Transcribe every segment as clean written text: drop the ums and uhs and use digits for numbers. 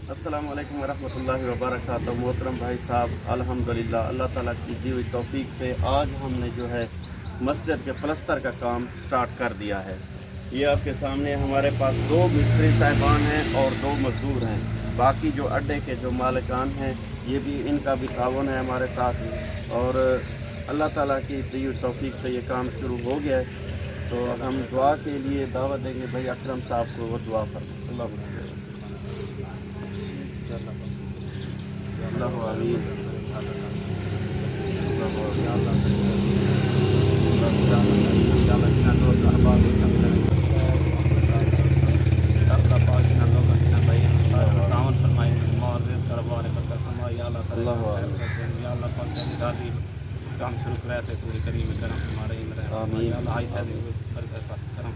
अस्सलाम वालेकुम वरहमतुल्लाहि वबरकातुहू। मोहतरम भाई साहब, अल्हम्दुलिल्लाह अल्लाह ताला की दी हुई तौफीक से आज हमने जो है मस्जिद के प्लस्तर का काम स्टार्ट कर दिया है। ये आपके सामने हमारे पास 2 मिस्त्री साहिबान हैं और 2 मज़दूर हैं। बाकी जो अड्डे के जो मालिकान हैं ये भी, इनका भी तावन है हमारे साथ और अल्लाह ताला की दी हुई तौफीक से ये काम शुरू हो गया है। तो हम दुआ के लिए दावत देंगे भाई अकरम साहब को, वो दुआ फरमाएं। अल्लाह अल्लाहु आमीन। काम शुरू कराया से पूरी करीम करम हमारे आमीन। आज से करम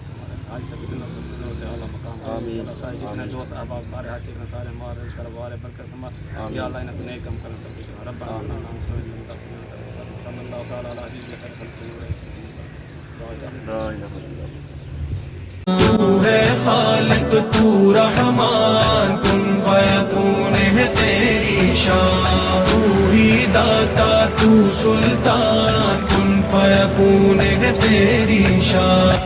आज से दिनों से आला मकाम आमीन। जितने दोस्त अहबाब सारे हाथ चिकन सारे मार करवाले बरकत हमारे या अल्लाह इन्हें नेक कम करम कर रब्बना नाम सल्लल्लाहु तआला अलैहि वसल्लम। तू है खालिक तू रहमान, कुन फयकून है तेरी शान। तू ही दाता तू सुल्तान, कुन फयकून है तेरी शान।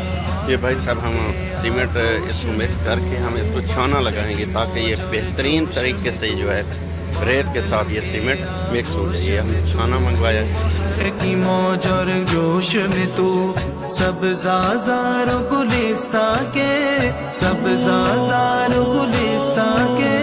ये भाई साहब हम सीमेंट इसको मिक्स करके हम इसको छाना लगाएंगे ताकि ये बेहतरीन तरीके से जो है रेत के साथ ये सीमेंट मिक्स हो जाए। ये हमने छाना मंगवाया की मौज और जोश में तू सब ज़ाज़ार गुलिस्तां के, सब ज़ाज़ार गुलिस्तां के